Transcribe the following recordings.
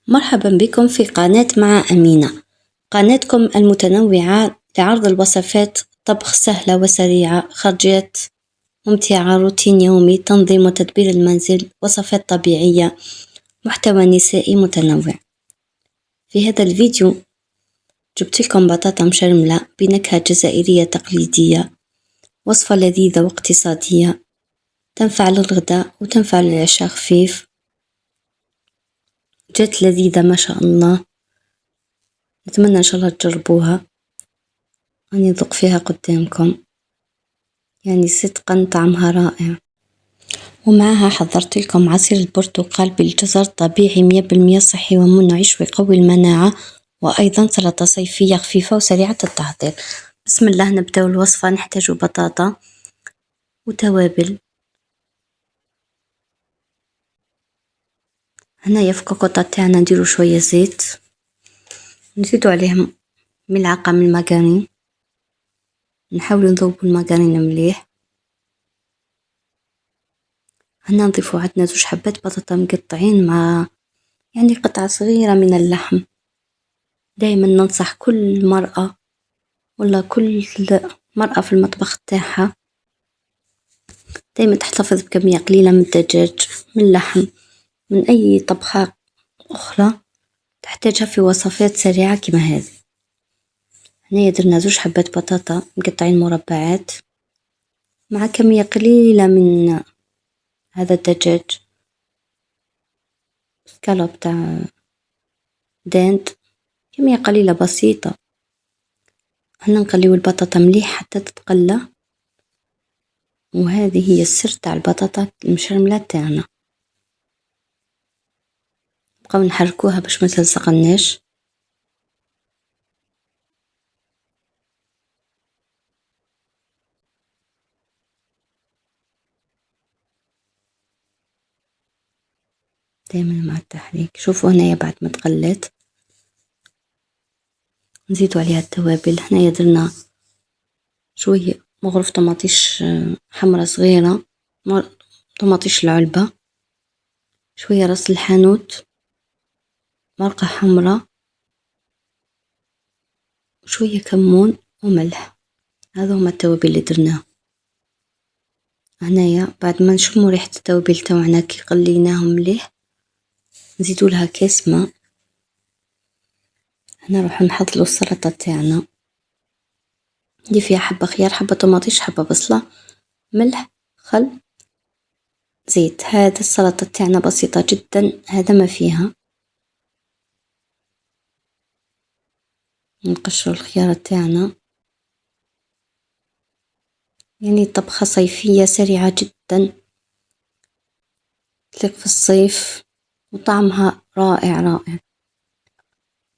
مرحبا بكم في قناة مع أمينة، قناتكم المتنوعة لعرض الوصفات، طبخ سهلة وسريعة، خرجات ممتعة، روتين يومي، تنظيم وتدبير المنزل، وصفات طبيعية، محتوى نسائي متنوع. في هذا الفيديو جبت لكم بطاطا مشرملة بنكهة جزائرية تقليدية، وصفة لذيذة واقتصادية تنفع للغداء وتنفع للعشاء خفيف، جات لذيذة ما شاء الله. نتمنى إن شاء الله تجربوها، أني ذوق فيها قدامكم، يعني صدقا طعمها رائع. ومعها حضرت لكم عصير البرتقال بالجزر، طبيعي 100% صحي ومنعش ويقوي المناعة، وأيضا سلطة صيفية خفيفة وسريعة التحضير. بسم الله نبدأ الوصفة. نحتاج بطاطا وتوابل. هنايا في الكوكوطة تاعنا نديرو شوية زيت، نزيدو عليهم ملعقة من الماكارين، نحاولو نذوبو الماكارين مليح. هنا نضيفو عندنا 2 حبات بطاطا مقطعين مع يعني قطعة صغيرة من اللحم. دائما ننصح كل مرأة ولا كل مرأة في المطبخ تاعها دائما تحتفظ بكمية قليلة من الدجاج، من اللحم، من أي طبخة أخرى تحتاجها في وصفات سريعة كما هذه. هنا درنا 2 حبات بطاطا مقطعين مربعات مع كمية قليلة من هذا الدجاج، سكالوب تاع داند، كمية قليلة بسيطة. هنا نقليو البطاطا مليح حتى تتقلى، وهذه هي السر تاع البطاطا المشرملة تاعنا. نبقاو نحركوها باش ما تلصقناش. دائما مع التحريك. شوفوا هنايا بعد ما تقلات نزيدوا عليها التوابل. هنايا درنا شوية مغرف طماطيش حمرة صغيرة، طماطيش العلبة، شوية راس الحانوت، مرقة حمرة، شوية كمون وملح. هذا هما التوابل اللي درناها. هنايا بعد ما نشمو ريحة التوابل تاعنا كي قليناهم مليح نزيدوا لها كاس ماء. هنا نروح نحضروا السلطة تاعنا اللي فيها حبة خيار، حبة طماطيش، حبة بصلة، ملح، خل، زيت. هذا السلطة تاعنا بسيطة جدا، هذا ما فيها. نقشروا الخيار تاعنا، يعني طبخة صيفية سريعة جدا تليق في الصيف وطعمها رائع رائع.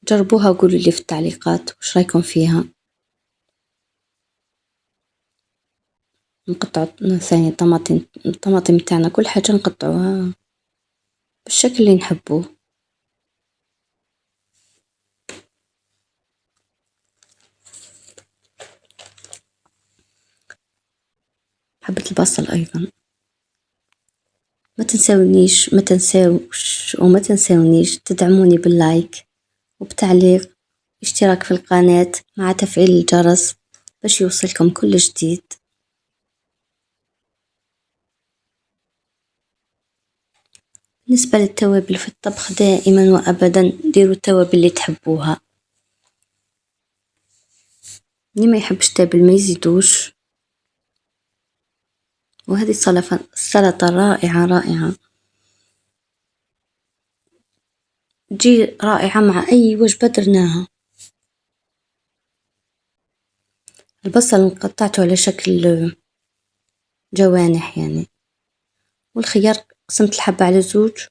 جربوها وقولوا لي في التعليقات وش رايكم فيها. نقطع ثاني الطماطم تاعنا، كل حاجة نقطعوها بالشكل اللي نحبوه. حبة البصل أيضا. ما تنساونيش تدعموني باللايك وبتعليق، اشتراك في القناة مع تفعيل الجرس باش يوصلكم كل جديد. بالنسبة للتوابل في الطبخ دائما وأبدا ديروا التوابل اللي تحبوها، اللي ما يحبش تابل ما يزيدوش. وهذه السلطة رائعة رائعة، تجي رائعة مع أي وجبة درناها. البصل قطعته على شكل جوانح يعني، والخيار قسمت الحبة على 2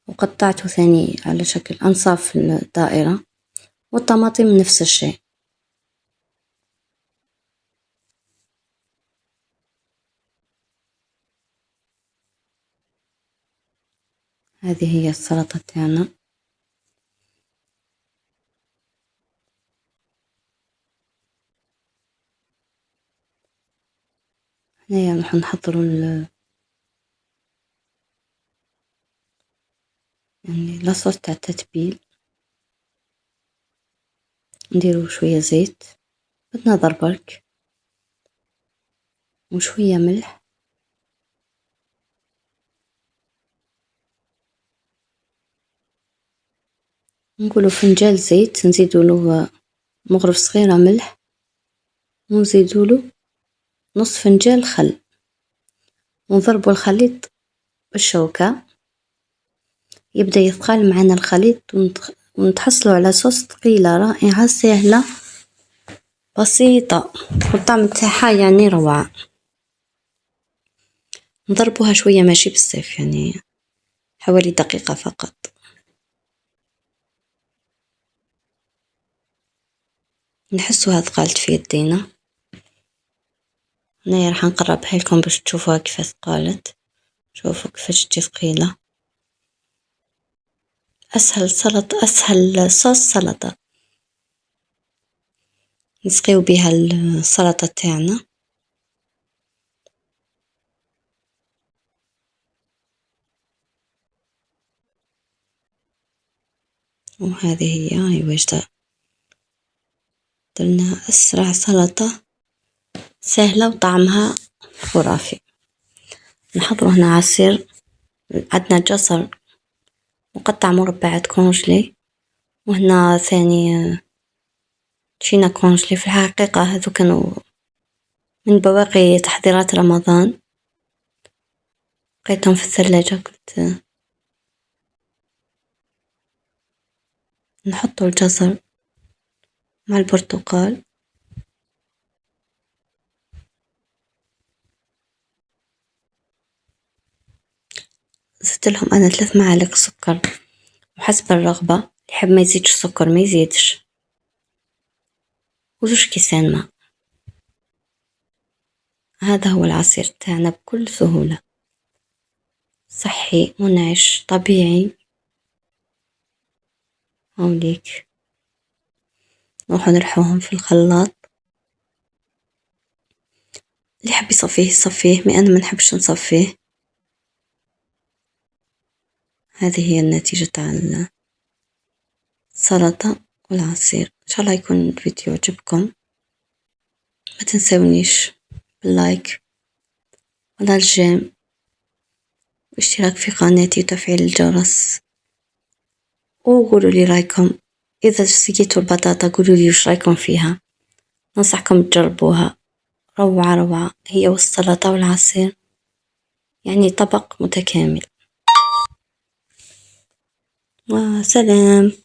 وقطعته ثاني على شكل أنصاف الدائرة، والطماطم نفس الشيء. هذه هي السلطة تاعنا. هنايا راح نحضروا يعني لاصوص تاع التتبيل، نديرو شوية زيت، بتنظر برك، وشوية ملح، نقولو فنجان زيت، نزيدوله مغرف صغيرة ملح، ونزيدوله نص فنجان خل، ونضربو الخليط بالشوكة، يبدأ يثقل معنا الخليط، ونتحصلو على صوص ثقيلة رائعة سهلة بسيطة، والطعم تاعها يعني روعة. نضربوها شوية ماشي بالسيف، يعني حوالي دقيقة فقط. نحسوها ثقالت في يدينا. هنايا راح نقربها لكم باش تشوفوها كيف ثقالت. شوفوا كيفاش تجي ثقيلة. اسهل سلطة، اسهل صوص سلطة نسقيو بها السلطة تاعنا. وهذه هي واجدة، درنا اسرع سلطة سهلة وطعمها خرافي. نحضروا هنا عصير، عندنا جزر مقطع مربعات كونجلي، وهنا ثاني تشينا كونجلي. في الحقيقة هذو كانوا من بواقي تحضيرات رمضان، لقيتهم في الثلاجة، قلت نحطوا الجزر مع البرتقال. زدت لهم أنا 3 معالق سكر، وحسب الرغبة، اللي يحب ما يزيدش سكر ما يزيدش، وزوج كيسان ماء. هذا هو العصير تاعنا بكل سهولة، صحي منعش طبيعي. هوليك نروحو نرحوهم في الخلاط، اللي يحب يصفيه يصفيه، مي أنا ما نحبش نصفيه. هذه هي النتيجة تاع السلطة والعصير. إن شاء الله يكون الفيديو عجبكم، ما تنسونيش باللايك ولا الجيم واشتراك في قناتي وتفعيل الجرس، وقولوا لي رايكم. إذا سقيتوا البطاطا قولوا لي وش رايكم فيها، ننصحكم تجربوها، روعة روعة هي والسلطة والعصير، يعني طبق متكامل. وسلام.